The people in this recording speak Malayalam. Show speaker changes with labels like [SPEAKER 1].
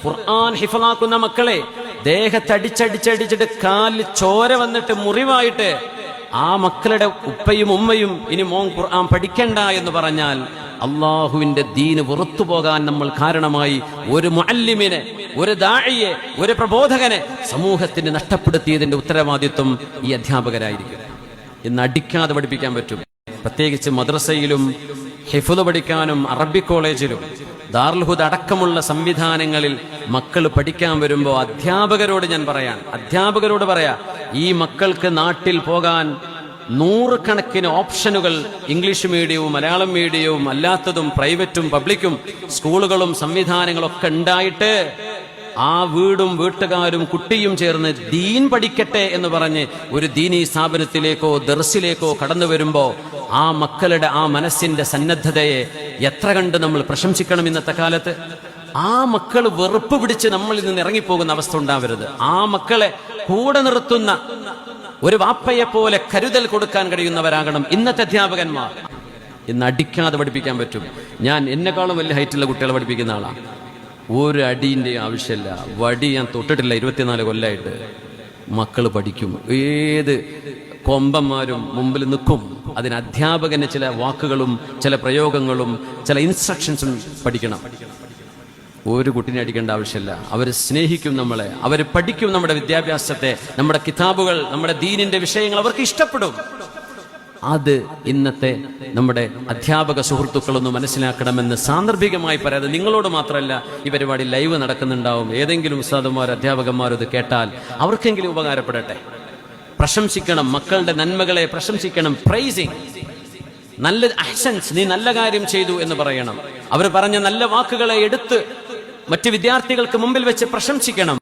[SPEAKER 1] ഖുർആൻ ഹിഫളാക്കുന്ന മക്കളെ ദേഹത്തടിച്ചടിച്ചടിച്ചിട്ട് കാലിൽ ചോര വന്നിട്ട് മുറിവായിട്ട് ആ മക്കളുടെ ഉപ്പയും ഉമ്മയും ഇനി മോൻ ഖുർആൻ പഠിക്കണ്ട എന്ന് പറഞ്ഞാൽ അള്ളാഹുവിന്റെ ദീന് വെറുത്തു പോകാൻ നമ്മൾ കാരണമായി ഒരു മുഅല്ലിമിനെ, ഒരു ദാഇയെ, ഒരു പ്രബോധകനെ സമൂഹത്തിന് നഷ്ടപ്പെടുത്തിയതിന്റെ ഉത്തരവാദിത്വം ഈ അധ്യാപകരായിരിക്കും. ഇന്ന് അടിക്കാതെ പഠിപ്പിക്കാൻ പറ്റും. പ്രത്യേകിച്ച് മദ്രസയിലും ഹിഫ്ള് പഠിക്കാനും അറബി കോളേജിലും ദാറുൽ ഹുദ അടക്കമുള്ള സംവിധാനങ്ങളിൽ മക്കൾ പഠിക്കാൻ വരുമ്പോൾ അധ്യാപകരോട് പറയാ ഈ മക്കൾക്ക് നാട്ടിൽ പോകാൻ നൂറുകണക്കിന് ഓപ്ഷനുകൾ ഇംഗ്ലീഷ് മീഡിയവും മലയാളം മീഡിയവും അല്ലാത്തതും പ്രൈവറ്റും പബ്ലിക്കും സ്കൂളുകളും സംവിധാനങ്ങളൊക്കെ ഉണ്ടായിട്ട് ആ വീടും വീട്ടുകാരും കുട്ടിയും ചേർന്ന് ദീൻ പഠിക്കട്ടെ എന്ന് പറഞ്ഞ് ഒരു ദീനീ സ്ഥാപനത്തിലേക്കോ ദർസിലേക്കോ കടന്നു വരുമ്പോ ആ മക്കളുടെ ആ മനസ്സിന്റെ സന്നദ്ധതയെ എത്ര കണ്ട് നമ്മൾ പ്രശംസിക്കണം. ഇന്നത്തെ കാലത്ത് ആ മക്കൾ വെറുപ്പ് പിടിച്ച് നമ്മളിൽ നിന്ന് ഇറങ്ങിപ്പോകുന്ന അവസ്ഥ ഉണ്ടാവരുത്. ആ മക്കളെ കൂടെ നിർത്തുന്ന ഒരു വാപ്പയെ പോലെ കരുതൽ കൊടുക്കാൻ കഴിയുന്നവരാകണം ഇന്നത്തെ അധ്യാപകന്മാർ. ഇന്ന് അടിക്കാതെ പഠിപ്പിക്കാൻ പറ്റും. ഞാൻ എന്നെക്കാളും വലിയ ഹൈറ്റുള്ള കുട്ടികളെ പഠിപ്പിക്കുന്ന ആളാണ്. ഒരു അടീൻ്റെ ആവശ്യമില്ല. വടി ഞാൻ തൊട്ടിട്ടില്ല 24 കൊല്ലമായിട്ട്. മക്കൾ പഠിക്കും. ഏത് കൊമ്പന്മാരും മുമ്പിൽ നിൽക്കും. അതിന് അധ്യാപകന് ചില വാക്കുകളും ചില പ്രയോഗങ്ങളും ചില ഇൻസ്ട്രക്ഷൻസും പഠിക്കണം. ഒരു കുട്ടിനെ അടിക്കേണ്ട ആവശ്യമില്ല. അവർ സ്നേഹിക്കും നമ്മളെ, അവർ പഠിക്കും നമ്മുടെ വിദ്യാഭ്യാസത്തെ, നമ്മുടെ കിതാബുകൾ, നമ്മുടെ ദീനിന്റെ വിഷയങ്ങൾ അവർക്ക് ഇഷ്ടപ്പെടും. അത് ഇന്നത്തെ നമ്മുടെ അധ്യാപക സുഹൃത്തുക്കളൊന്ന് മനസ്സിലാക്കണമെന്ന് സാന്ദർഭികമായി പറയാതെ നിങ്ങളോട് മാത്രമല്ല, ഈ പരിപാടി ലൈവ് നടക്കുന്നുണ്ടാവും. ഏതെങ്കിലും ഉസ്താദുമാർ അധ്യാപകന്മാർ ഇത് കേട്ടാൽ അവർക്കെങ്കിലും ഉപകാരപ്പെടട്ടെ. പ്രശംസിക്കണം, മക്കളുടെ നന്മകളെ പ്രശംസിക്കണം. പ്രൈസിങ്, നല്ല അഹ്സൻസ്, നീ നല്ല കാര്യം ചെയ്തു എന്ന് പറയണം. അവർ പറഞ്ഞ നല്ല വാക്കുകളെ എടുത്ത് മറ്റ് വിദ്യാർത്ഥികൾക്ക് മുമ്പിൽ വെച്ച് പ്രശംസിക്കണം.